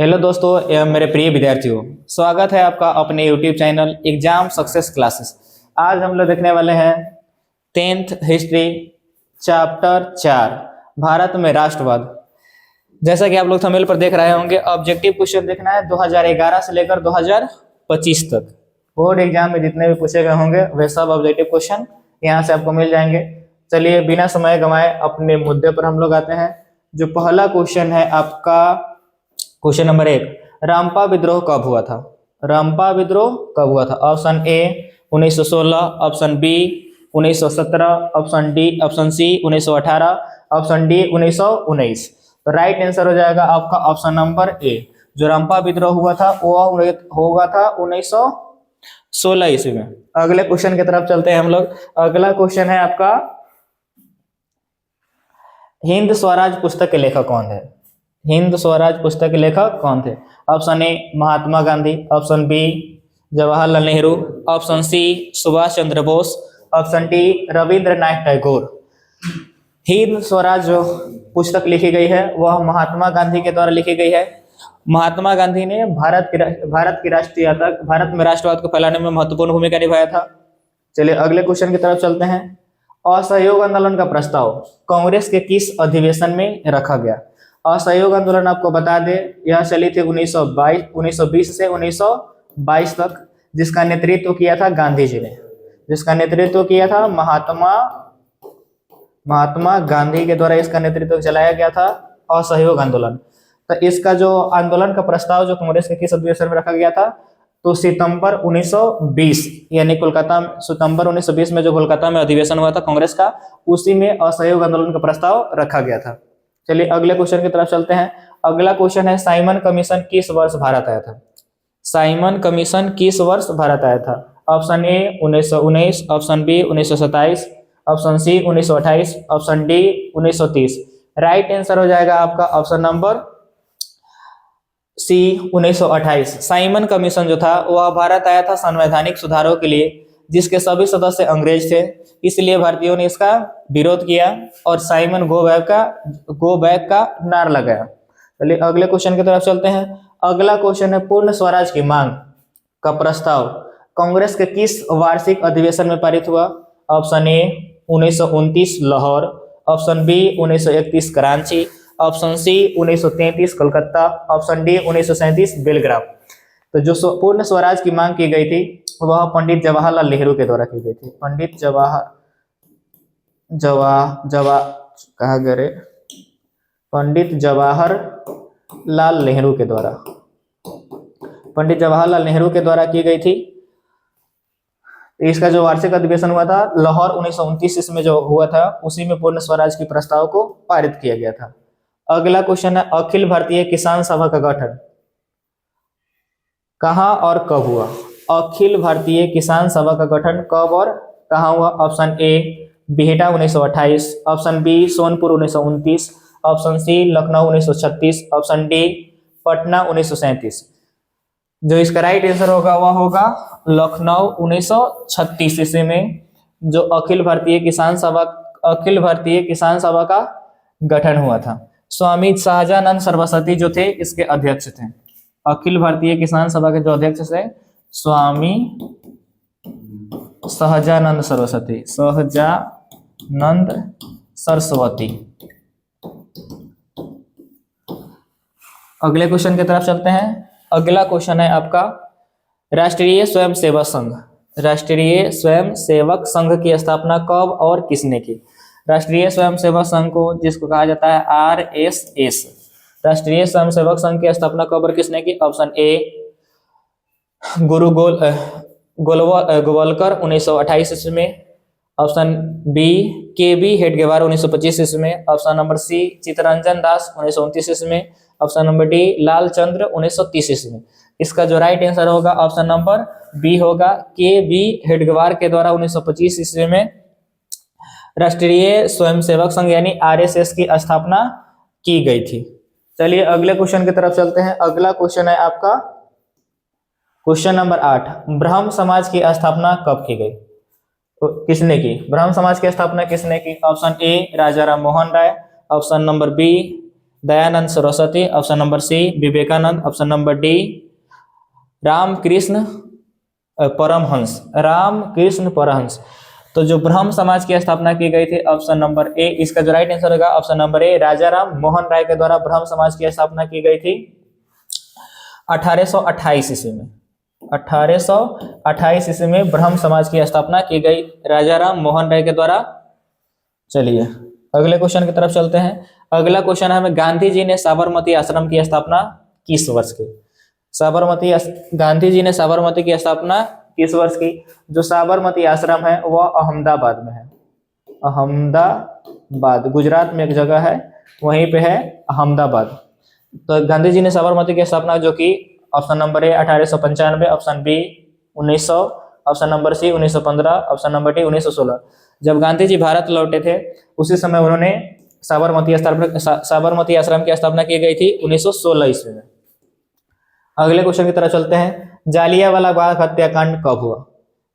Hello दोस्तों एवं मेरे प्रिय विद्यार्थियों, स्वागत है आपका अपने YouTube channel exam success classes. आज हम लोग देखने वाले हैं 10th हिस्ट्री चैप्टर 4 भारत में राष्ट्रवाद। जैसा कि आप लोग थंबनेल पर देख रहे होंगे, ऑब्जेक्टिव क्वेश्चन देखना है 2011 से लेकर 2025 तक। बोर्ड एग्जाम में जितने भी पूछे गए होंगे वे सब ऑब्जेक्टिव क्वेश्चन यहाँ से आपको मिल जाएंगे। चलिए बिना समय गंवाए अपने मुद्दे पर हम लोग आते हैं। जो पहला क्वेश्चन है आपका क्वेश्चन नंबर 1, रामपा विद्रोह कब हुआ था? रामपा विद्रोह कब हुआ था? Option A 1916, option B 1917, option C 1918, option D 1919। तो राइट आंसर हो जाएगा आपका ऑप्शन नंबर ए। जो रामपा विद्रोह हुआ था वो होगा था 1916 ईस्वी में। अगले क्वेश्चन की तरफ चलते हैं हम लोग। अगला क्वेश्चन है आपका, हिंद स्वराज पुस्तक के लेखक कौन है? हिंद स्वराज पुस्तक के लेखक कौन थे? Option A Mahatma Gandhi, option B Jawaharlal Nehru, option C Subhash Chandra Bose, option D Rabindranath Tagore. Hind Swaraj जो पुस्तक लिखी गई है वह महात्मा गांधी के द्वारा लिखी गई है। महात्मा गांधी ने भारत में राष्ट्रवाद को फैलाने में महत्वपूर्ण भूमिका निभाया था। चलिए अगले क्वेश्चन की तरफ चलते हैं। असहयोग आंदोलन का प्रस्ताव कांग्रेस के किस अधिवेशन में रखा गया? असहयोग आंदोलन आपको बता दे, यह चली थी 1920 से 1922 तक, जिसका नेतृत्व किया था गांधी जी ने। जिसका नेतृत्व किया था महात्मा गांधी के द्वारा इसका नेतृत्व चलाया गया था असहयोग आंदोलन। तो इसका जो आंदोलन का प्रस्ताव जो कांग्रेस के किस अधिवेशन में रखा गया था, तो सितंबर 1920 यानी सितंबर 1920 में जो कोलकाता में अधिवेशन हुआ था कांग्रेस का, उसी में असहयोग आंदोलन का प्रस्ताव रखा गया था। चलिए अगले क्वेश्चन की तरफ चलते हैं। अगला क्वेश्चन है, साइमन कमीशन किस वर्ष भारत आया था? साइमन कमीशन किस वर्ष भारत आया था? Option A 1919, option B 1927, option C 1928, option D 1930। Right answer हो जाएगा आपका option number C 1928। Simon commission जो था वह भारत आया था संवैधानिक सुधारों के लिए, जिसके सभी सदस्य अंग्रेज थे, इसलिए भारतीयों ने इसका विरोध किया और साइमन गो बैक का नारा लगाया। चलिए अगले क्वेश्चन की तरफ चलते हैं। अगला क्वेश्चन है, पूर्ण स्वराज की मांग का प्रस्ताव कांग्रेस के किस वार्षिक अधिवेशन में पारित हुआ? Option A 1929 Lahore, option B 1931 Karachi, option C 1933 Kolkata, option D 1937 Belgaum. तो जो पूर्ण स्वराज की मांग की गई थी वह पंडित जवाहरलाल नेहरू के द्वारा की गई थी। पंडित जवाहरलाल नेहरू के द्वारा की गई थी। इसका जो वार्षिक अधिवेशन हुआ था लाहौर 1929 इसमें जो हुआ था, उसी में पूर्ण स्वराज की प्रस्ताव को पारित किया गया था। अगला क्वेश्चन है, अखिल भारतीय किसान सभा का गठन कहां और कब हुआ? अखिल भारतीय किसान सभा का गठन कब और कहां हुआ? Option A Bihta 1928, option B Sonpur 1929, option C Lucknow 1936, option D Patna 1937। जो इसका राइट आंसर होगा वह होगा लखनऊ 1936 ईस्वी में जो अखिल भारतीय किसान सभा का गठन हुआ था। स्वामी सहजानंद सरस्वती जो थे इसके अध्यक्ष थे। अखिल भारतीय किसान सभा के जो अध्यक्ष थे स्वामी सहजानंद सरस्वती। अगले क्वेश्चन की तरफ चलते हैं। अगला क्वेश्चन है आपका, राष्ट्रीय स्वयंसेवक संघ की स्थापना कब और किसने की? राष्ट्रीय स्वयंसेवक संघ को, जिसको कहा जाता है RSS, राष्ट्रीय स्वयंसेवक संघ की स्थापना कब और किसने की? ऑप्शन ए गुरु गोवलकर 1928 ईस्वी में, ऑप्शन बी KB हेडगेवार 1925 ईस्वी में, ऑप्शन नंबर सी चित्तरंजन दास 1929 ईस्वी में, ऑप्शन नंबर डी लालचंद्र 1930 ईस्वी में। इसका जो राइट आंसर होगा ऑप्शन नंबर बी होगा, KB हेडगेवार के द्वारा 1925 ईस्वी में राष्ट्रीय स्वयंसेवक संघ यानी RSS की स्थापना की गई थी। चलिए अगले क्वेश्चन की तरफ चलते हैं। अगला क्वेश्चन है आपका क्वेश्चन नंबर 8, ब्रह्म समाज की स्थापना कब की गई? किसने की? ब्रह्म समाज की स्थापना किसने की? Option A Raja Ram Mohan Roy, option number B Dayanand Saraswati, option number C Vivekananda, option number D Ramakrishna Paramhansa, Ramakrishna Paramhansa. तो जो ब्रह्म समाज की स्थापना की गई थी, ऑप्शन नंबर ए, इसका जो राइट आंसर होगा ऑप्शन नंबर ए, राजा राम मोहन राय के द्वारा ब्रह्म समाज की स्थापना की गई थी 1828 ईस्वी में। 1828 ईस्वी में ब्रह्म समाज की स्थापना की गई राजा राम मोहन राय के द्वारा। चलिए अगले क्वेश्चन की तरफ चलते हैं। अगला क्वेश्चन है हमें, गांधी जी ने साबरमती आश्रम की स्थापना किस वर्ष की? गांधी जी ने साबरमती की स्थापना किस वर्ष की? जो साबरमती आश्रम है वह अहमदाबाद में है। अहमदाबाद गुजरात में एक जगह है, वहीं पे है अहमदाबाद। तो गांधी जी ने साबरमती की स्थापना जो की option number A 1895, option B 1900, option number C 1915, option number D 1916। जब गांधी जी भारत लौटे थे उसी समय उन्होंने साबरमती आश्रम की स्थापना की गई थी 1916 ईस्वी में। अगले क्वेश्चन की तरफ चलते हैं। जालियांवाला बाग हत्याकांड कब हुआ?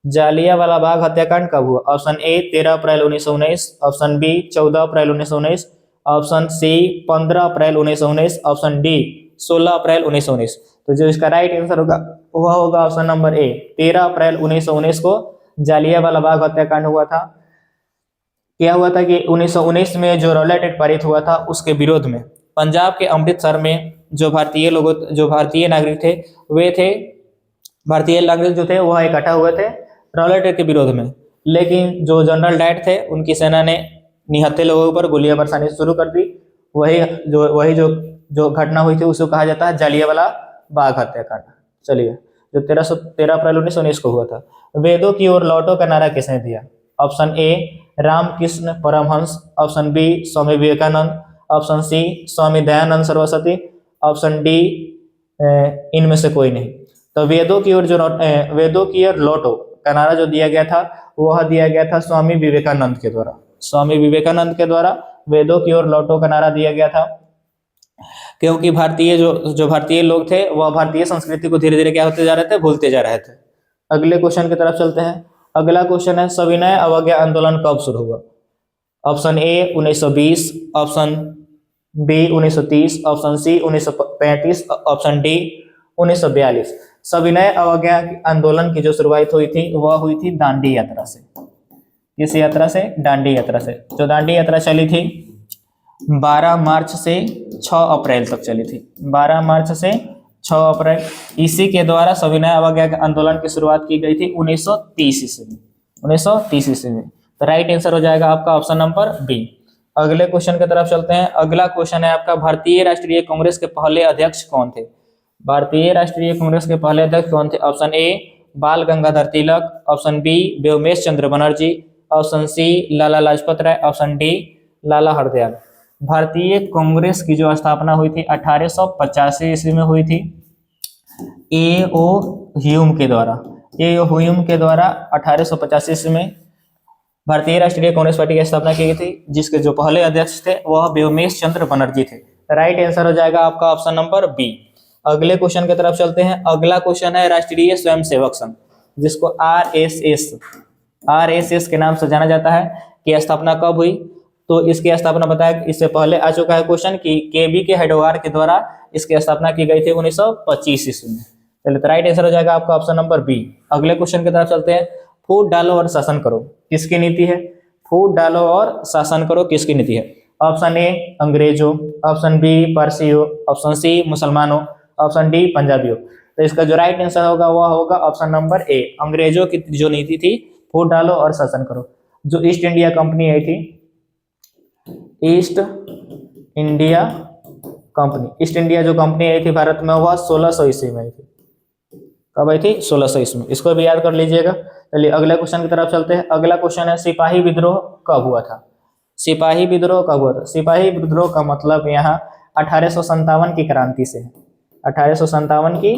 जालियांवाला बाग हत्याकांड कब हुआ? ऑप्शन ए 13 अप्रैल 1919, ऑप्शन बी 14 अप्रैल 1919, ऑप्शन सी 15 अप्रैल 1919, ऑप्शन डी 16 अप्रैल 1919। तो जो इसका राइट आंसर होगा वह होगा ऑप्शन नंबर ए, 13 अप्रैल 1919 को जालियांवाला बाग हत्याकांड हुआ था। क्या हुआ था कि 1919 में जो रॉलेट एक्ट पारित हुआ था उसके विरोध में पंजाब के अमृतसर में जो भारतीय नागरिक थे भारतीय नागरिक जो थे वह इकट्ठा हुए थे रॉलेट एक्ट के विरोध में। लेकिन जो जनरल डायर थे उनकी सेना ने निहत्थे लोगों पर गोलियां बरसानी शुरू कर दी। वही जो घटना हुई थी उसको कहा जाता है जालियांवाला बाग हत्याकांड। चलिए, जो 13 अप्रैल 1919 को हुआ था। वेदों की ओर लौटो का नारा किसने दिया? Option A Ramakrishna Paramhansa, option B Swami Vivekananda, option C Swami Dayanand Saraswati, option D इनमें से कोई नहीं। तो वेदों की ओर लौटो का नारा जो दिया गया था वह दिया गया था स्वामी विवेकानंद के द्वारा। स्वामी विवेकानंद के द्वारा वेदों की ओर लौटो का नारा दिया गया था, क्योंकि भारतीय लोग थे वह भारतीय संस्कृति को धीरे धीरे क्या होते जा रहे थे, भूलते जा रहे थे। अगले क्वेश्चन की तरफ चलते हैं। अगला क्वेश्चन है, सविनय अवज्ञा आंदोलन कब शुरू हुआ? Option A 1920, option B 1930, option C 1935, option D 1942। सविनय अवज्ञा आंदोलन की जो शुरुआत हुई थी वह हुई थी दांडी यात्रा से। किस यात्रा से? दांडी यात्रा से। जो दांडी यात्रा चली थी 12 मार्च से 6 अप्रैल तक चली थी। 12 मार्च से 6 अप्रैल। इसी के द्वारा सविनय अवज्ञा आंदोलन की शुरुआत की गई थी 1930 ईस्वी में। 1930 ईस्वी में। तो राइट आंसर हो जाएगा आपका ऑप्शन नंबर बी। अगले क्वेश्चन की तरफ चलते हैं। अगला क्वेश्चन है आपका, भारतीय राष्ट्रीय कांग्रेस के पहले अध्यक्ष कौन थे? भारतीय राष्ट्रीय कांग्रेस के पहले अध्यक्ष कौन थे? Option A Bal Gangadhar Tilak, option B Vyomesh Chandra Banerjee, option C Lala Lajpat Rai, option D लाला हरदयाल। भारतीय कांग्रेस की जो स्थापना हुई थी 1885 ईस्वी में हुई थी ए.ओ. ह्यूम के द्वारा। ए.ओ. ह्यूम के द्वारा 1885 ईस्वी में भारतीय राष्ट्रीय कांग्रेस पार्टी की स्थापना की गई थी, जिसके जो पहले अध्यक्ष थे वह व्योमेश चंद्र बनर्जी थे। राइट आंसर हो जाएगा आपका ऑप्शन नंबर बी। अगले क्वेश्चन की तरफ चलते हैं। अगला क्वेश्चन है राष्ट्रीय स्वयंसेवक संघ, जिसको आरएसएस के नाम से जाना जाता है, की स्थापना कब हुई? तो इसकी स्थापना बताया, इससे पहले आ चुका है क्वेश्चन कि केबी के हेडोगार के द्वारा इसकी स्थापना की गई थी 1925 ईस्वी में। चलिए, तो राइट आंसर हो जाएगा आपका ऑप्शन नंबर बी। अगले क्वेश्चन की तरफ चलते हैं। फूट डालो और शासन करो किसकी नीति है? फूट डालो और शासन करो किसकी नीति है? ऑप्शन ए अंग्रेजों, ऑप्शन बी पारसियों, ऑप्शन सी मुसलमानों, ऑप्शन डी पंजाबियों। तो इसका जो राइट आंसर होगा वह होगा ऑप्शन नंबर ए, अंग्रेजों की जो नीति थी फूट डालो और शासन करो। जो ईस्ट इंडिया कंपनी आई थी, ईस्ट इंडिया जो कंपनी आई थी भारत में वह 1600 ईस्वी में आई थी। कब आई थी? 1600 ईस्वी में। इसको भी याद कर लीजिएगा। चलिए अगले क्वेश्चन की तरफ चलते हैं। अगला क्वेश्चन है, सिपाही विद्रोह कब हुआ था? सिपाही विद्रोह कब हुआ था? सिपाही विद्रोह का मतलब यहाँ 1857 की क्रांति से है। 1857 की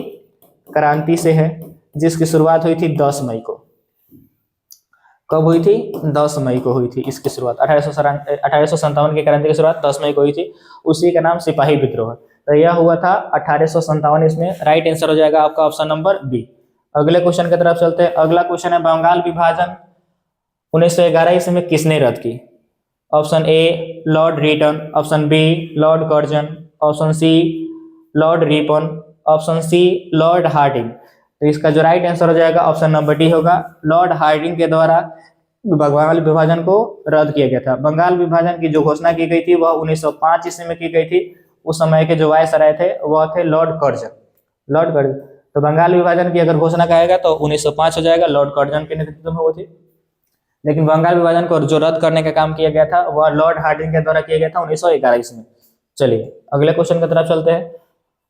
क्रांति से है, जिसकी शुरुआत हुई थी 10 मई को। कब हुई थी? 10 मई को हुई थी इसकी शुरुआत। 1857 की क्रांति की शुरुआत 10 मई को हुई थी। उसी का नाम सिपाही विद्रोह है। तो यह हुआ था 1857 इसमें। राइट आंसर हो जाएगा आपका ऑप्शन नंबर बी। अगले क्वेश्चन की तरफ चलते हैं। अगला क्वेश्चन है, बंगाल विभाजन 1911 ईस्वी में किसने रद्द की? Option A Lord Lytton, option B Lord Curzon, option C Lord Ripon, option C Lord Hardinge. तो इसका जो राइट आंसर हो जाएगा ऑप्शन नंबर डी होगा। लॉर्ड हार्डिंग के द्वारा बंगाल विभाजन को रद्द किया गया था। बंगाल विभाजन की जो घोषणा की गई थी वह 1905 ईस्वी में की गई थी। उस समय के जो वायसराय थे वह थे लॉर्ड कर्जन। लॉर्ड कर्जन, तो बंगाल विभाजन की अगर घोषणा करेगा तो 1905 हो जाएगा, लॉर्ड कर्जन के नेतृत्व में हुई थी। लेकिन बंगाल विभाजन को जो रद्द करने का काम किया गया था वह लॉर्ड हार्डिंग के द्वारा किया गया था 1911 ईस्वी में। चलिए अगले क्वेश्चन की तरफ चलते हैं।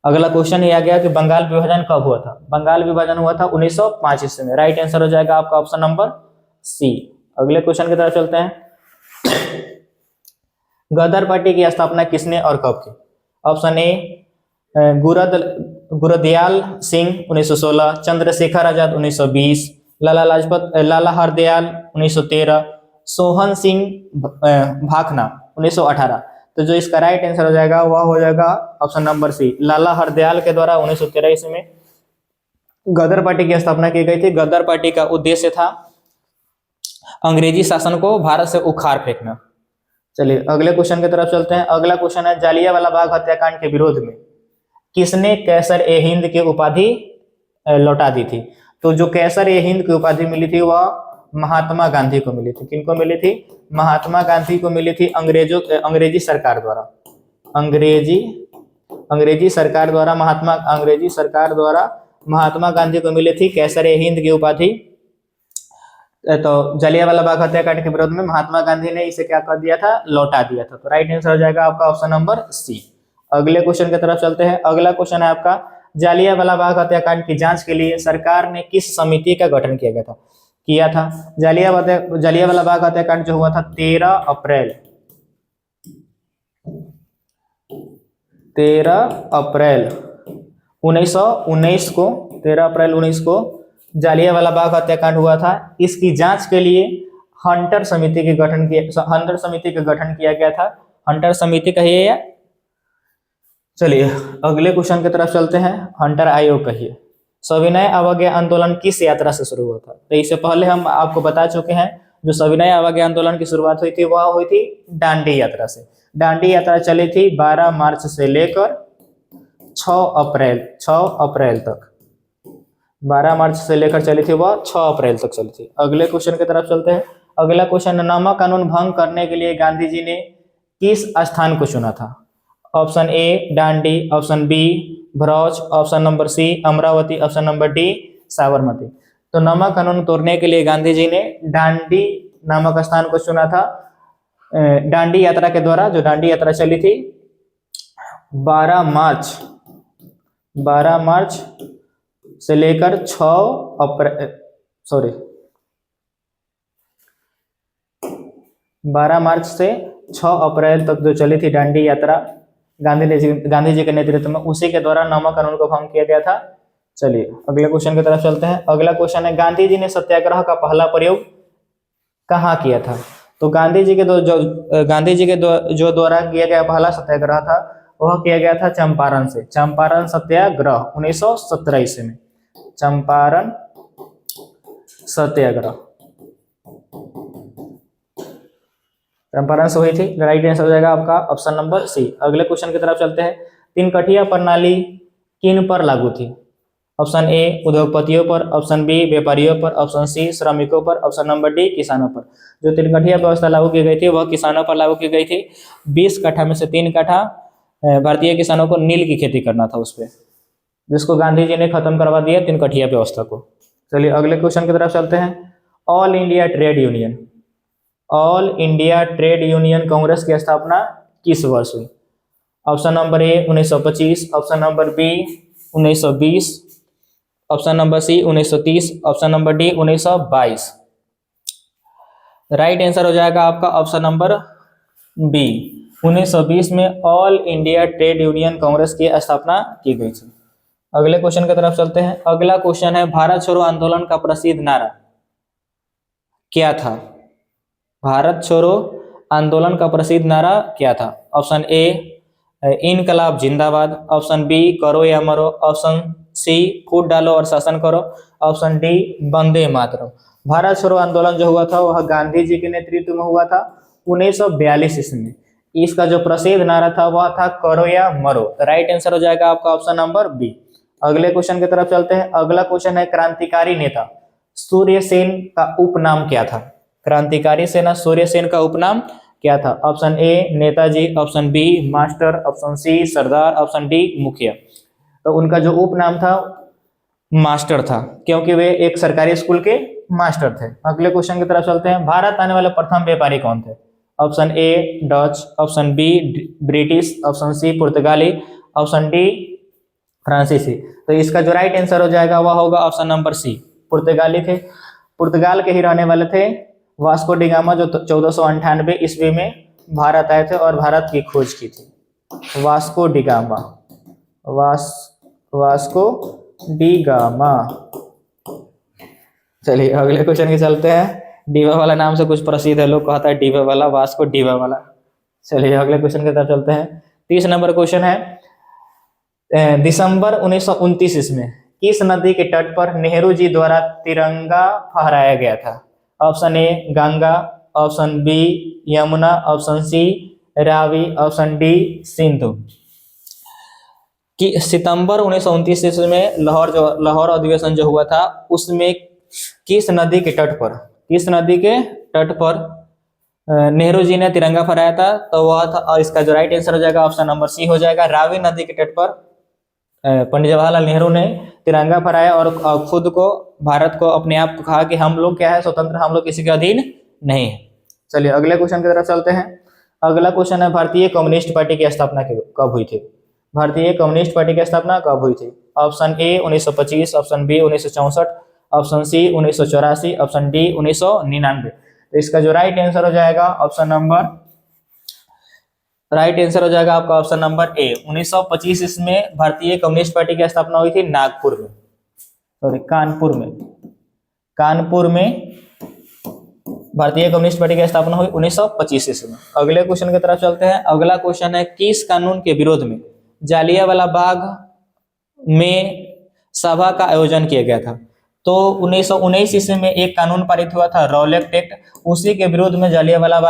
अगला क्वेश्चन ये आ गया कि बंगाल विभाजन कब हुआ था। बंगाल विभाजन हुआ था 1905 ईस्वी में। राइट आंसर हो जाएगा आपका ऑप्शन नंबर सी। अगले क्वेश्चन की तरफ चलते हैं। गदर पार्टी की स्थापना किसने और कब की। ऑप्शन ए गुरदयाल सिंह 1916, चंद्रशेखर आजाद 1920, लाला हरदयाल 1913, सोहन सिंह भाखना 1918। तो जो इसका राइट आंसर हो जाएगा वह हो जाएगा ऑप्शन नंबर सी, लाला हरदयाल के द्वारा 1913 ईस्वी में गदर पार्टी की स्थापना की गई थी। गदर पार्टी का उद्देश्य था अंग्रेजी शासन को भारत से उखाड़ फेंकना। चलिए अगले क्वेश्चन की तरफ चलते हैं। अगला क्वेश्चन है जालियांवाला बाग हत्याकांड के विरोध में किसने कैसर ए हिंद की उपाधि लौटा दी थी। तो जो कैसर ए हिंद की उपाधि मिली थी वह महात्मा गांधी को मिली थी। किनको मिली थी? महात्मा गांधी को मिली थी अंग्रेजी सरकार द्वारा। अंग्रेजी सरकार द्वारा महात्मा गांधी को मिली थी कैसर ए हिंद की उपाधि। तो जालियांवाला बाग हत्याकांड के विरोध में महात्मा गांधी ने इसे क्या कर दिया था? लौटा दिया था। तो राइट आंसर हो जाएगा आपका ऑप्शन नंबर सी। अगले क्वेश्चन की तरफ चलते हैं। अगला क्वेश्चन है आपका जालियांवाला बाग हत्याकांड की जांच के लिए सरकार ने किस समिति का गठन किया था? जालियांवाला बाग हत्याकांड जो हुआ था 13 अप्रैल 1919 को जालियांवाला बाग हत्याकांड हुआ था। इसकी जांच के लिए हंटर समिति का गठन किया गया था। हंटर समिति कहिए या चलिए अगले क्वेश्चन की तरफ चलते हैं। हंटर आयोग कहिए। सविनय अवज्ञा आंदोलन किस यात्रा से शुरू हुआ था? तो इससे पहले हम आपको बता चुके हैं जो सविनय अवज्ञा आंदोलन की शुरुआत हुई थी वह हुई थी दांडी यात्रा से। दांडी यात्रा चली थी 12 मार्च से लेकर 6 अप्रैल तक। 12 मार्च से लेकर चली थी वह 6 अप्रैल तक चली थी। अगले क्वेश्चन की तरफ चलते हैं। अगला क्वेश्चन, नमक कानून भंग करने के लिए गांधी जी ने किस स्थान को चुना था? Option A Dandi, option B Bharuch, option number C Amravati, option number D Sabarmati. तो नमक कानून तोड़ने के लिए गांधी जी ने दांडी नामक स्थान को चुना था। दांडी यात्रा के द्वारा जो दांडी यात्रा चली थी 12 मार्च से लेकर 12 मार्च से 6 अप्रैल तक जो चली थी दांडी यात्रा गांधी जी के नेतृत्व में, उसी के द्वारा नमक कानून को भंग किया गया था। चलिए अगले क्वेश्चन की तरफ चलते हैं। अगला क्वेश्चन है गांधी जी ने सत्याग्रह का पहला प्रयोग कहाँ किया था? तो गांधी जी के जो द्वारा किया गया पहला सत्याग्रह था वह किया गया था चंपारण से। चंपारण सत्याग्रह 1917 ईस्वी में। चंपारण सत्याग्रह चंपारण से हुई थी। राइट आंसर हो जाएगा आपका ऑप्शन नंबर सी। अगले क्वेश्चन की तरफ चलते हैं। तीन कठिया प्रणाली किन पर लागू थी? ऑप्शन ए उद्योगपतियों पर, ऑप्शन बी व्यापारियों पर, ऑप्शन सी श्रमिकों पर, ऑप्शन नंबर डी किसानों पर। जो तीन कठिया व्यवस्था लागू की गई थी वह किसानों पर लागू की गई थी। 20 कट्ठा में से 3 कट्ठा भारतीय किसानों को नील की खेती करना था उस पर, जिसको गांधी जी ने खत्म करवा दिया 3 कठिया व्यवस्था को। चलिए अगले क्वेश्चन की तरफ चलते हैं। All India trade union Congress की स्थापना किस वर्ष हुई? Option number A 1925, option number B 1920, option number C 1930, option number D 1922। Right answer हो जाएगा आपका ऑप्शन नंबर बी 1920 में All India trade union Congress की स्थापना की गई थी। अगले क्वेश्चन की तरफ चलते हैं। अगला क्वेश्चन है भारत छोड़ो आंदोलन का प्रसिद्ध नारा क्या था? भारत छोड़ो आंदोलन का प्रसिद्ध नारा क्या था? ऑप्शन ए इनकलाब जिंदाबाद, ऑप्शन बी करो या मरो, ऑप्शन सी फूट डालो और शासन करो, ऑप्शन डी वंदे मातरम। भारत छोड़ो आंदोलन जो हुआ था वह गांधी जी के नेतृत्व में हुआ था 1942 ईस्वी में। इसका जो प्रसिद्ध नारा था वह था करो या मरो। राइट आंसर हो जाएगा आपका ऑप्शन नंबर बी। अगले क्वेश्चन की तरफ चलते हैं। अगला क्वेश्चन है क्रांतिकारी नेता सूर्यसेन का उपनाम क्या था? क्रांतिकारी सेना सूर्यसेन का उपनाम क्या था? Option A Netaji, option B master, option C Sardar, option D मुखिया। तो उनका जो उपनाम था मास्टर था, क्योंकि वे एक सरकारी स्कूल के मास्टर थे। अगले क्वेश्चन की तरफ चलते हैं। भारत आने वाले प्रथम व्यापारी कौन थे? Option A Dutch, option B British, ऑप्शन सी पुर्तगाली, ऑप्शन डी फ्रांसीसी। तो इसका जो राइट आंसर हो जाएगा वह होगा ऑप्शन नंबर सी, पुर्तगाली थे। पुर्तगाल के ही रहने वाले थे वास्को डी गामा, जो 1498 ईस्वी में भारत आए थे और भारत की खोज की थी। Vasco D gamma, Vasco D gamma. चलिए अगले क्वेश्चन के चलते हैं। डीवा वाला नाम से कुछ प्रसिद्ध है, लोग कहता है डीवा वाला, वास्को डीवा वाला। चलिए अगले क्वेश्चन की तरफ चलते हैं। 30 नंबर क्वेश्चन है, दिसंबर 1929 ईस्वी में किस नदी के तट पर नेहरू जी द्वारा तिरंगा फहराया गया था? Option A Ganga, option B Yamuna, option C Ravi, option D Sindhu. कि सितंबर 1929 ईस्वी में लाहौर अधिवेशन जो हुआ था उसमें किस नदी के तट पर नेहरू जी ने तिरंगा फहराया था? तो वह था, इसका जो राइट आंसर हो जाएगा ऑप्शन नंबर सी हो जाएगा। रावी नदी के तट पर पंडित जवाहरलाल नेहरू ने तिरंगा फहराया और खुद को, भारत को, अपने आप को कहा कि हम लोग क्या है, स्वतंत्र, हम लोग किसी के अधीन नहीं है। चलिए अगले क्वेश्चन की तरफ चलते हैं। अगला क्वेश्चन है, भारतीय कम्युनिस्ट पार्टी की स्थापना कब हुई थी? भारतीय कम्युनिस्ट पार्टी की स्थापना कब हुई थी? Option A 1925, option B 1964, option C 1984, option D 1999। तो इसका जो राइट आंसर हो जाएगा ऑप्शन नंबर, राइट आंसर हो जाएगा आपका ऑप्शन नंबर ए 1925 इसमें भारतीय कम्युनिस्ट पार्टी की स्थापना हुई थी नागपुर में, सॉरी कानपुर में भारतीय कम्युनिस्ट पार्टी की स्थापना हुई 1925 ईस्वी में। अगले क्वेश्चन की तरफ चलते हैं। अगला क्वेश्चन है, किस कानून के विरोध में जालियांवाला बाग में सभा का आयोजन किया गया था? तो 1919 ईस्वी में एक कानून पारित हुआ था, रॉलेट एक्ट। उसी के विरोध में जालियांवाला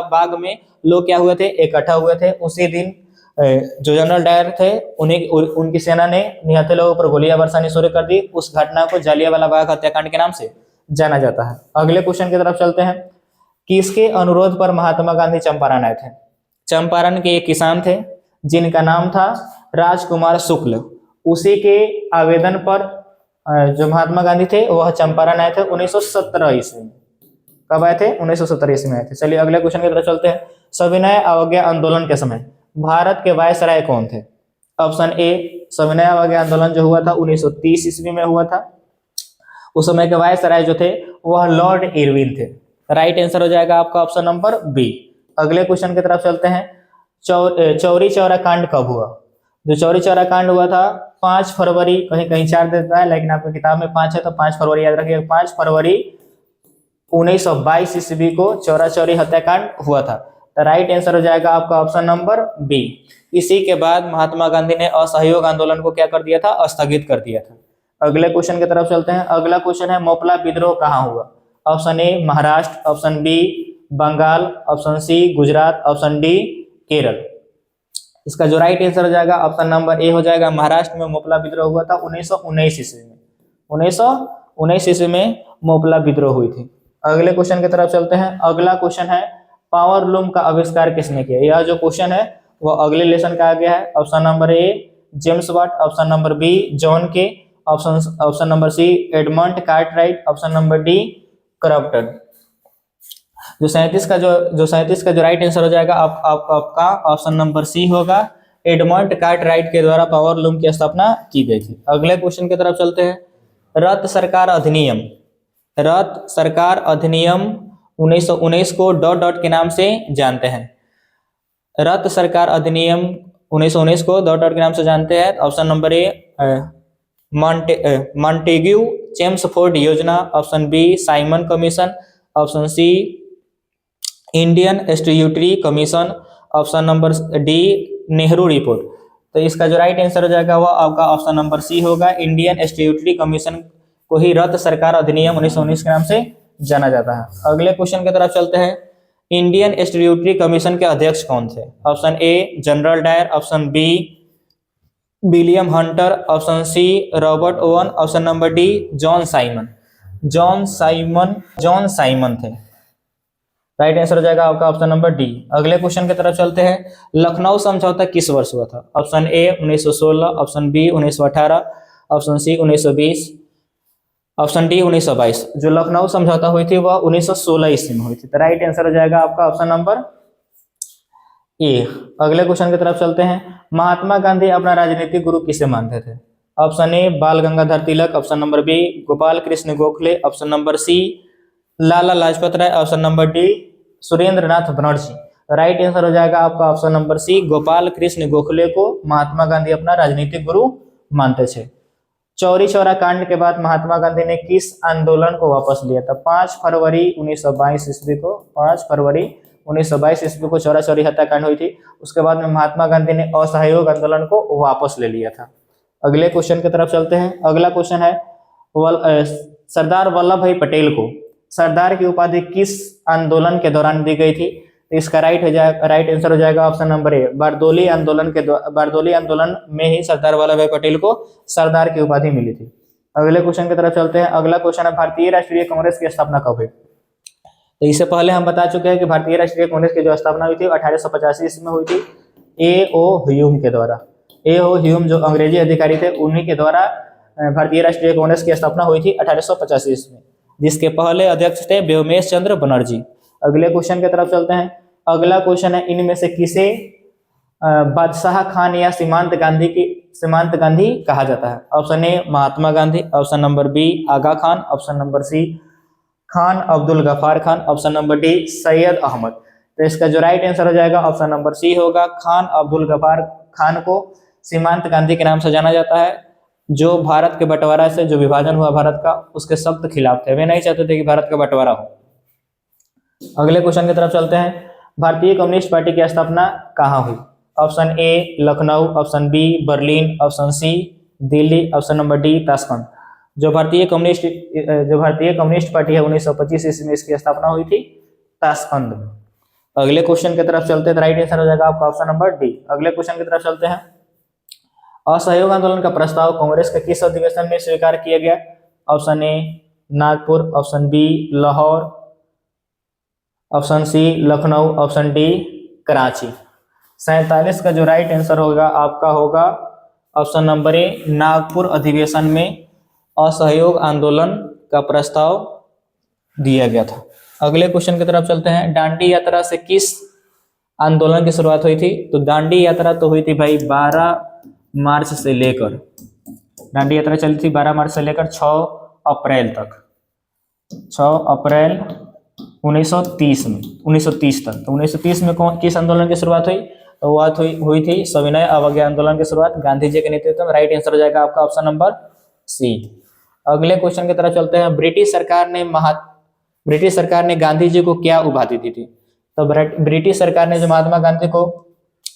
बाग में लोग क्या हुए थे, इकट्ठा हुए थे। उसी दिन जो जनरल डायर थे उनकी सेना ने निहत्थे लोगों पर गोलियां बरसानी शुरू कर दी। उस घटना को जालियांवाला बाग हत्याकांड के नाम से जाना जाता है। अगले क्वेश्चन की तरफ चलते हैं। किसके अनुरोध पर महात्मा गांधी चंपारण आए थे? चंपारण के एक किसान थे जिनका नाम था राजकुमार शुक्ल। उसी के आवेदन पर जो महात्मा गांधी थे वह चंपारण आए थे 1917 ईस्वी में। कब आए थे? 1917 ईस्वी में आए थे। चलिए अगले क्वेश्चन की तरफ चलते हैं। सविनय अवज्ञा आंदोलन के समय भारत के वायसराय कौन थे? ऑप्शन ए सविनय अवज्ञा आंदोलन जो हुआ था 1930 ईस्वी में हुआ था। उस समय के वायसराय जो थे वह लॉर्ड इरविन थे। राइट आंसर हो जाएगा आपका ऑप्शन नंबर बी। अगले क्वेश्चन की तरफ चलते हैं। चौरी चौरा कांड कब हुआ? जो चौरी चौरा कांड हुआ था 5 फरवरी, कहीं कहीं 4 देता है लेकिन आपकी किताब में 5 है तो 5 फरवरी याद रखिएगा। 5 फरवरी 1922 ईस्वी को चौरा चौरी हत्याकांड हुआ था। तो राइट आंसर हो जाएगा आपका ऑप्शन नंबर बी। इसी के बाद महात्मा गांधी ने असहयोग आंदोलन को क्या कर दिया था? स्थगित कर दिया था। अगले क्वेश्चन की तरफ चलते हैं। अगला क्वेश्चन है, मोपला विद्रोह कहाँ हुआ? Option A Maharashtra, option B Bengal, option C Gujarat, option D Kerala. इसका जो राइट आंसर हो जाएगा ऑप्शन नंबर ए हो जाएगा। महाराष्ट्र में मोपला विद्रोह हुआ था 1919 ईस्वी में। 1919 ईस्वी में मोपला विद्रोह हुई थी। अगले क्वेश्चन की तरफ चलते हैं। अगला क्वेश्चन है, पावर लूम का आविष्कार किसने किया? यह जो क्वेश्चन है वो अगले लेसन का आ गया है। Option number A James Watt, option number B John Kay, option number C Edmund Cartwright, option number D Crompton. जो 37 का जो राइट आंसर हो जाएगा आपका ऑप्शन नंबर सी होगा। एडमंड कार्टराइट के द्वारा पावर लूम की स्थापना की गई थी। अगले क्वेश्चन की तरफ चलते हैं। रथ सरकार अधिनियम 1919 को डॉट के नाम से जानते हैं। रथ सरकार अधिनियम 1919 को डॉट के नाम से जानते हैं। Option number A Montagu Chelmsford योजना, option B Simon commission, option C Indian statutory commission, option number D Nehru report. तो इसका जो राइट आंसर हो जाएगा वो आपका ऑप्शन नंबर सी होगा। इंडियन स्टैट्यूटरी कमीशन को ही रथ सरकार अधिनियम 1919 के नाम से जाना जाता है। अगले क्वेश्चन की तरफ चलते हैं। इंडियन स्टैट्यूटरी कमीशन के अध्यक्ष कौन थे? Option A General Dyer, option B William Hunter, option C Robert Owen, option number D John Simon. John Simon थे। राइट आंसर हो जाएगा आपका ऑप्शन नंबर डी। अगले क्वेश्चन की तरफ चलते हैं। लखनऊ समझौता किस वर्ष हुआ था? Option A 1916, option B 1918, option C 1920, option D 1922। जो लखनऊ समझौता हुई थी वह 1916 ईस्वी में हुई थी। तो राइट आंसर हो जाएगा आपका ऑप्शन नंबर ए। अगले क्वेश्चन की तरफ चलते हैं। महात्मा गांधी अपना राजनीतिक गुरु किसे मानते थे? Option A Bal Gangadhar Tilak, option number B Gopal Krishna Gokhale, option number C Lala Lajpat Rai, option number D Surendra Nath Banerjee. Right answer हो जाएगा आपका option number C, Gopal Krishna Gokhale को महात्मा गांधी अपना राजनीतिक गुरु मानते थे। चौरी चौरा कांड के बाद महात्मा गांधी ने किस आंदोलन को वापस लिया था? 5 फरवरी 1922 ईस्वी को 5 फरवरी 1922 ईस्वी को चौरा चौरी हत्याकांड हुई थी। उसके बाद में महात्मा गांधी ने असहयोग आंदोलन को वापस ले लिया था। अगले क्वेश्चन की तरफ चलते हैं। अगला क्वेश्चन है सरदार वल्लभ भाई पटेल को सरदार की उपाधि किस आंदोलन के दौरान दी गई थी? इसका राइट आंसर हो जाएगा ऑप्शन नंबर ए बारदोली आंदोलन में ही सरदार वल्लभ भाई पटेल को सरदार की उपाधि मिली थी। अगले क्वेश्चन की तरफ चलते हैं। अगला क्वेश्चन है भारतीय राष्ट्रीय कांग्रेस की स्थापना कब हुई? तो इससे पहले हम बता चुके हैं कि भारतीय राष्ट्रीय कांग्रेस की जो स्थापना हुई थी 1885 ईस्वी में हुई थी ए ओ ह्यूम के द्वारा। ए ओ ह्यूम जो अंग्रेजी अधिकारी थे उन्हीं के द्वारा भारतीय राष्ट्रीय कांग्रेस की स्थापना हुई थी 1885 ईस्वी में, जिसके पहले अध्यक्ष थे व्योमेश चंद्र बनर्जी। अगले क्वेश्चन की तरफ चलते हैं। अगला क्वेश्चन है इनमें से किसे बादशाह खान या सीमांत गांधी कहा जाता है? Option A Mahatma Gandhi, option number B Aga Khan, option number C Khan Abdul Ghaffar Khan, option number D Syed Ahmed. तो इसका जो राइट आंसर हो जाएगा ऑप्शन नंबर सी होगा। खान अब्दुल गफार खान को सीमांत गांधी के नाम से जाना जाता है, जो भारत के बंटवारा से जो विभाजन हुआ भारत का उसके सख्त खिलाफ थे। वे नहीं चाहते थे कि भारत का बंटवारा हो। अगले क्वेश्चन की तरफ चलते हैं। भारतीय कम्युनिस्ट पार्टी की स्थापना कहाँ हुई? Option A Lucknow, option B Berlin, option C Delhi, option number D Tashkent. जो भारतीय कम्युनिस्ट पार्टी है 1925 ईस्वी में इसकी स्थापना हुई थी ताशकंद में। अगले क्वेश्चन की तरफ चलते हैं। राइट आंसर हो जाएगा आपका ऑप्शन नंबर डी। अगले क्वेश्चन की तरफ चलते हैं। असहयोग आंदोलन का प्रस्ताव कांग्रेस के किस अधिवेशन में स्वीकार किया गया? Option A Nagpur, option B Lahore, option C Lucknow, option D Karachi. 47 का जो राइट आंसर होगा आपका होगा ऑप्शन नंबर ए नागपुर अधिवेशन में असहयोग आंदोलन का प्रस्ताव दिया गया था। अगले क्वेश्चन की तरफ चलते हैं। दांडी यात्रा से किस आंदोलन की शुरुआत हुई थी? तो दांडी यात्रा तो हुई थी भाई 12 मार्च से लेकर, दांडी यात्रा चली थी 12 मार्च से लेकर 6 अप्रैल तक, 6 अप्रैल 1930 तक। तो 1930 में किस आंदोलन की शुरुआत हुई? तो वह हुई थी सविनय अवज्ञा आंदोलन की शुरुआत गांधी जी के नेतृत्व में। राइट आंसर हो जाएगा आपका ऑप्शन नंबर सी। अगले क्वेश्चन की तरफ चलते हैं। ब्रिटिश सरकार ने गांधी जी को क्या उपाधि दी थी? तो ब्रिटिश सरकार ने जो महात्मा गांधी को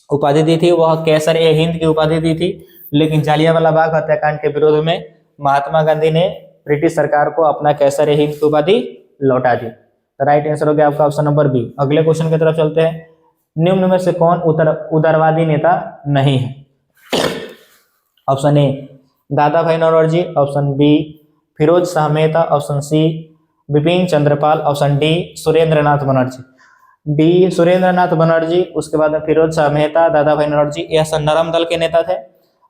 उपाधि दी थी वह कैसर ए हिंद की उपाधि दी थी, लेकिन जालियांवाला बाग हत्याकांड के विरोध में महात्मा गांधी ने ब्रिटिश सरकार को अपना कैसर ए हिंद की उपाधि लौटा दी। तो राइट आंसर हो गया आपका ऑप्शन नंबर बी। अगले क्वेश्चन की तरफ चलते हैं। निम्न में से कौन उदारवादी नेता नहीं है? Option A Dadabhai Naoroji, option B Pherozeshah Mehta, option C Bipin Chandrapal, option D Surendranath Banerjee. D Surendranath Banerjee, उसके बाद फिरोज शाह मेहता, दादा भाई नौरोजी, यह सब नरम दल के नेता थे।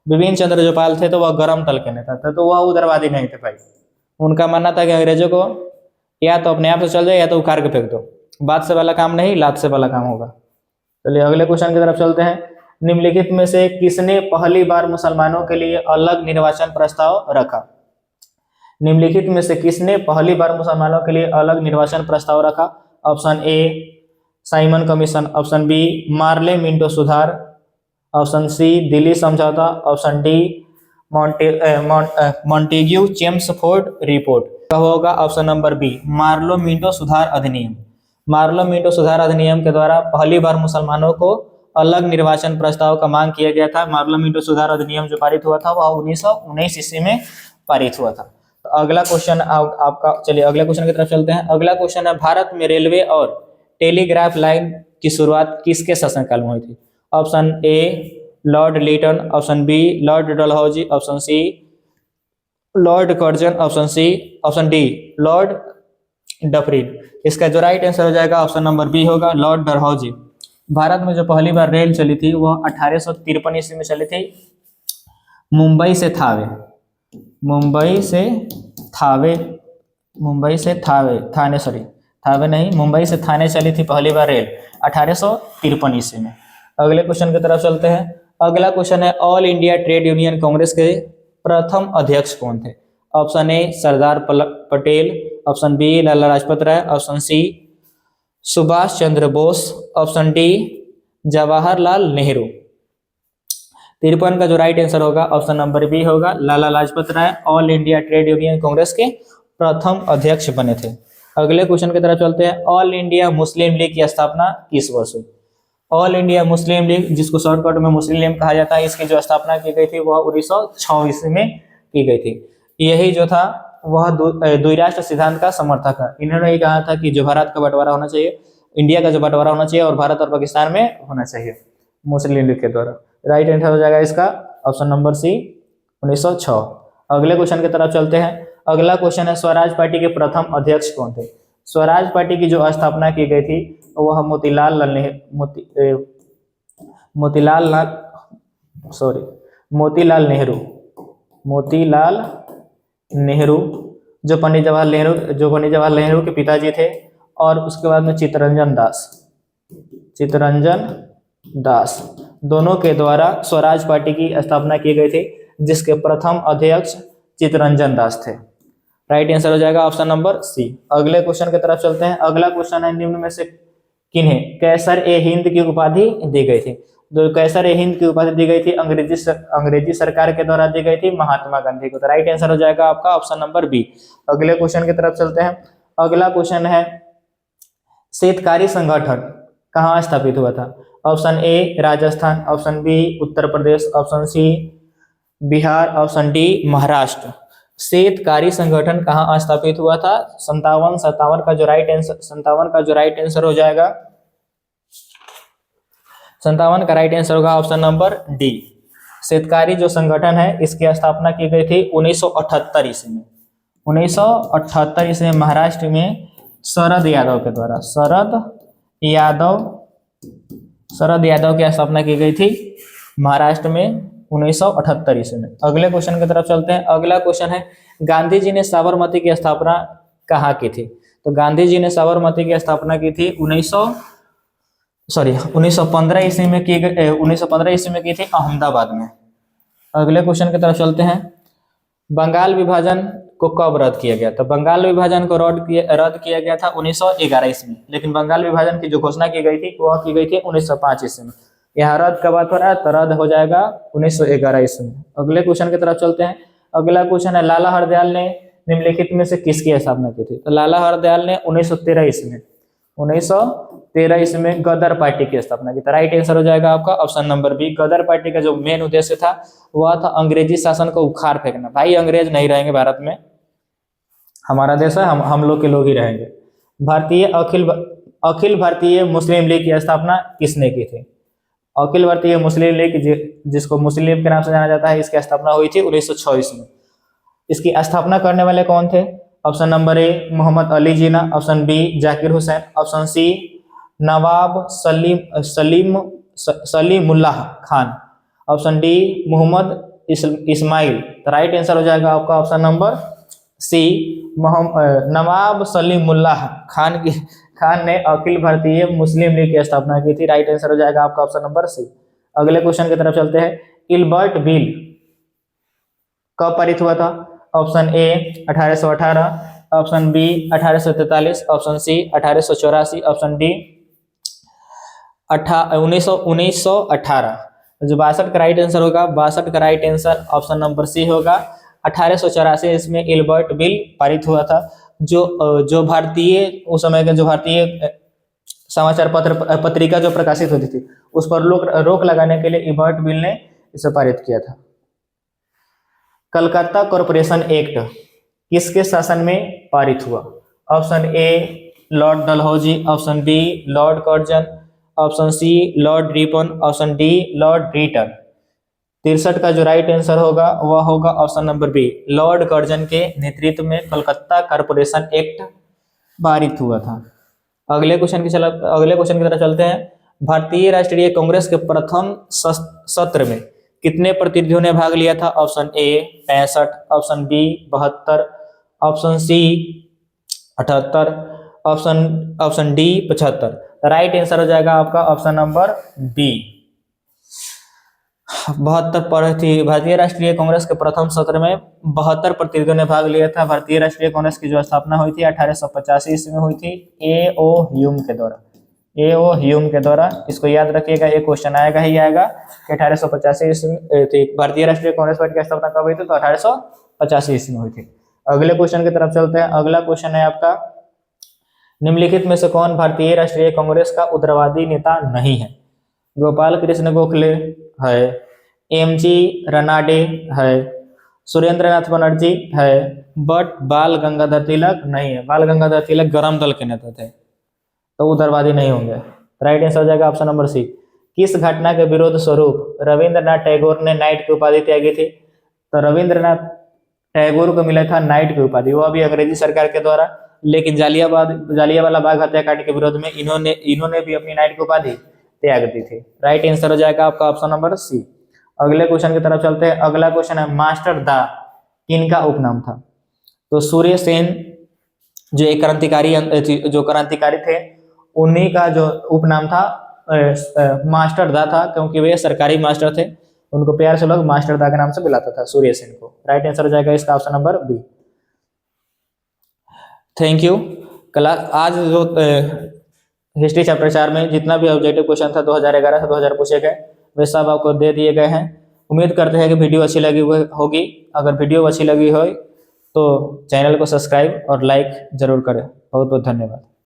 बिपिन चंद्रपाल थे तो वह गरम दल के नेता थे, तो वह उदारवादी नहीं थे भाई। उनका मानना था कि अंग्रेजों को या तो अपने आप से चल जाए या तो उखाड़ के फेंक दो, बात से वाला काम नहीं लात से वाला काम होगा। चलिए अगले क्वेश्चन की तरफ चलते हैं। निम्नलिखित में से किसने पहली बार मुसलमानों के लिए अलग निर्वाचन प्रस्ताव रखा? निम्नलिखित में से किसने पहली बार मुसलमानों के लिए अलग निर्वाचन प्रस्ताव रखा? Option A Simon commission, option B Morley Minto सुधार, ऑप्शन सी दिल्ली समझौता, option D Montagu Chelmsford report. का होगा option number B Morley Minto सुधार अधिनियम। मार्लो मिंटो सुधार अधिनियम के द्वारा पहली बार मुसलमानों को अलग निर्वाचन प्रस्ताव का मांग किया गया था। मार्लो मिंटो सुधार अधिनियम जो पारित हुआ था वह 1919 ईस्वी में पारित हुआ था। तो अगला क्वेश्चन आपका, चलिए अगले क्वेश्चन की तरफ चलते हैं। अगला क्वेश्चन है भारत में रेलवे और टेलीग्राफ लाइन की शुरुआत किसके शासनकाल में हुई थी? Option A Lord Lytton, option B Lord Dalhousie, option C Lord Curzon, option D Lord Dufferin. इसका जो राइट आंसर हो जाएगा ऑप्शन नंबर बी होगा, लॉर्ड डलहौजी। भारत में जो पहली बार रेल चली थी वह 1853 ईस्वी में चली थी, मुंबई से थावे, मुंबई से थावे, मुंबई से थावे, थाने सॉरी थावे नहीं, मुंबई से थाने चली थी पहली बार रेल 1853 ईस्वी में। अगले क्वेश्चन की तरफ चलते हैं। अगला क्वेश्चन है all India trade union Congress के प्रथम अध्यक्ष कौन थे? Option A Sardar Patel, option B Lala Lajpat Rai, option C Subhash Chandra Bose, option D Jawaharlal Nehru. 53 का जो राइट आंसर होगा ऑप्शन नंबर बी होगा, Lala Lajpat Rai all India trade union Congress के प्रथम अध्यक्ष बने थे। अगले क्वेश्चन की तरफ चलते हैं। ऑल इंडिया मुस्लिम लीग की स्थापना किस वर्ष हुई? ऑल इंडिया मुस्लिम लीग, जिसको शॉर्टकट में मुस्लिम लीग कहा जाता है, इसकी जो स्थापना की गई थी वह 1906 ईस्वी में की गई थी। यही जो था वह द्विराष्ट्र सिद्धांत का समर्थक है। इन्होंने ये कहा था कि जो भारत का बंटवारा होना चाहिए, इंडिया का जो बंटवारा होना चाहिए और भारत और पाकिस्तान में होना चाहिए मुस्लिम लीग के द्वारा। राइट आंसर हो जाएगा इसका ऑप्शन नंबर सी 1906। अगले क्वेश्चन की तरफ चलते हैं। अगला क्वेश्चन है स्वराज पार्टी के प्रथम अध्यक्ष कौन थे? स्वराज पार्टी की जो स्थापना की गई थी वह मोतीलाल नेहरू, जो पंडित जवाहरलाल नेहरू के पिताजी थे, और उसके बाद में चित्तरंजन दास, दोनों के द्वारा स्वराज पार्टी की स्थापना की गई थी, जिसके प्रथम अध्यक्ष चित्तरंजन दास थे। राइट आंसर हो जाएगा ऑप्शन नंबर सी। अगले क्वेश्चन की तरफ चलते हैं। अगला क्वेश्चन है निम्न में से किन्हें कैसर ए हिंद की उपाधि दी गई थी? जो कैसर ए हिंद की उपाधि दी गई थी अंग्रेजी सरकार के द्वारा दी गई थी महात्मा गांधी को। तो राइट आंसर हो जाएगा आपका ऑप्शन नंबर बी। अगले क्वेश्चन की तरफ चलते हैं। अगला क्वेश्चन है शेतकारी संगठन कहाँ स्थापित हुआ था? Option A Rajasthan, option B Uttar Pradesh, option C Bihar, option D Maharashtra. Shetkari Sangathan कहाँ स्थापित हुआ था? 57 का जो राइट आंसर हो जाएगा, 57 का राइट आंसर होगा ऑप्शन नंबर डी। शेतकारी जो संगठन है इसकी स्थापना की गई थी 1978 ईस्वी में। 1978 ईस्वी में महाराष्ट्र में शरद यादव के द्वारा, शरद यादव की स्थापना की गई थी महाराष्ट्र में 1978 ईस्वी में। अगले क्वेश्चन की तरफ चलते हैं। अगला क्वेश्चन है गांधी जी ने साबरमती की स्थापना कहाँ की थी? तो गांधी जी ने साबरमती की स्थापना की थी 1915 ईस्वी में की गई, 1915 ईस्वी में की थी अहमदाबाद में। अगले क्वेश्चन की तरफ चलते हैं। बंगाल विभाजन को कब रद्द किया गया? तो बंगाल विभाजन को रद्द किया गया था 1911 ईस्वी में, लेकिन बंगाल विभाजन की जो घोषणा की गई थी वह की गई थी 1905 ईस्वी में। यहाँ रद्द का बात हो रहा है तो रद्द हो जाएगा 1911 ईस्वी में। अगले क्वेश्चन की तरफ चलते हैं। अगला क्वेश्चन है लाला हरदयाल ने निम्नलिखित में से किसकी स्थापना की थी? तो लाला हरदयाल ने 1913 ईस्वी में गदर पार्टी की स्थापना की। तो राइट आंसर हो जाएगा आपका ऑप्शन नंबर बी। गदर पार्टी का जो मेन उद्देश्य था वह था अंग्रेजी शासन को उखाड़ फेंकना। भाई अंग्रेज नहीं रहेंगे भारत में, हमारा देश है, हम लोग के लोग ही रहेंगे। अखिल भारतीय मुस्लिम लीग की स्थापना किसने की थी? अखिल भारतीय मुस्लिम लीग, जिसको मुस्लिम लीग के नाम से जाना जाता है, इसकी स्थापना हुई थी 1906 ईस्वी में। इसकी स्थापना करने वाले कौन थे? Option number A Mohammad Ali Jinnah, option B Zakir Hussain, option C Nawab Salimullah Khan, option D Mohammad Ismail. तो राइट आंसर हो जाएगा आपका option number C Nawab Salimullah Khan ने अखिल भारतीय मुस्लिम लीग की स्थापना की थी। राइट आंसर हो जाएगा आपका ऑप्शन नंबर सी। अगले क्वेश्चन की तरफ चलते हैं। इल्बर्ट बिल कब पारित हुआ था? Option A 1818, option B 1843, option C 1884, option D 1918। जो 62 का राइट आंसर होगा, 62 का right answer option number C होगा। 1884 इसमें इल्बर्ट बिल पारित हुआ था। जो भारतीय उस समय के जो भारतीय समाचार पत्रिका जो प्रकाशित होती थी उस पर रोक लगाने के लिए इल्बर्ट बिल ने इसे पारित किया था। कलकत्ता कॉरपोरेशन एक्ट किसके शासन में पारित हुआ? Option A Lord Dalhousie, option B Lord Curzon, option C Lord Ripon, option D Lord Lytton. 63 का जो राइट आंसर होगा वह होगा option number B, Lord Curzon के नेतृत्व में कोलकाता कॉरपोरेशन एक्ट पारित हुआ था। अगले क्वेश्चन की तरफ चलते हैं। भारतीय राष्ट्रीय कांग्रेस के प्रथम सत्र में कितने प्रतिनिधियों ने भाग लिया था? Option A 65, option B 72, option C 78, option D 75। Right answer हो जाएगा आपका ऑप्शन नंबर बी, 72। भारतीय राष्ट्रीय कांग्रेस के प्रथम सत्र में 72 प्रतिनिधियों ने भाग लिया था। भारतीय राष्ट्रीय कांग्रेस की जो स्थापना हुई थी 1885 ईस्वी में हुई थी ए.ओ. ह्यूम के द्वारा। ए.ओ. ह्यूम के द्वारा, इसको याद रखिएगा, एक क्वेश्चन आएगा ही आएगा कि 1885 ईस्वी में भारतीय राष्ट्रीय कांग्रेस पार्टी की स्थापना कब हुई थी? तो 1885 ईस्वी में हुई थी। अगले क्वेश्चन की तरफ चलते हैं। अगला क्वेश्चन है आपका, निम्नलिखित में से कौन भारतीय राष्ट्रीय कांग्रेस का उग्रवादी नेता नहीं है? गोपाल कृष्ण गोखले है, एम.जी. रनाडे है, सुरेंद्रनाथ बनर्जी है, बट बाल गंगाधर तिलक नहीं है। बाल गंगाधर तिलक गरम दल के नेता थे, तो उग्रवादी नहीं होंगे। राइट आंसर हो जाएगा ऑप्शन नंबर सी। किस घटना के विरोध स्वरूप रविंद्रनाथ टैगोर ने नाइट की उपाधि त्यागी थी? तो रविंद्रनाथ टैगोर को मिला था नाइट की उपाधि, वो अभी अंग्रेजी सरकार के द्वारा, लेकिन जालियांवाला बाग हत्याकांड के विरोध में इन्होंने भी अपनी नाइट की उपाधि त्याग दी थी। राइट आंसर हो जाएगा आपका ऑप्शन नंबर सी। अगले क्वेश्चन की तरफ चलते हैं। अगला क्वेश्चन है, मास्टर दा किनका उपनाम था? तो सूर्य सेन जो एक क्रांतिकारी थे, उन्हीं का जो उपनाम था मास्टर दा था, क्योंकि वे सरकारी मास्टर थे। उनको प्यार से लोग मास्टर दा के नाम से बुलाता था, सूर्य सेन को। राइट आंसर हो जाएगा इसका option number B. Thank you. Class आज जो हिस्ट्री चैप्टर 4 में जितना भी ऑब्जेक्टिव क्वेश्चन था 2011 से 2000 पूछे गए, वे सब आपको दे दिए गए हैं। उम्मीद करते हैं कि वीडियो अच्छी लगी होगी। अगर वीडियो अच्छी लगी हो तो चैनल को सब्सक्राइब और लाइक जरूर करें। बहुत बहुत धन्यवाद।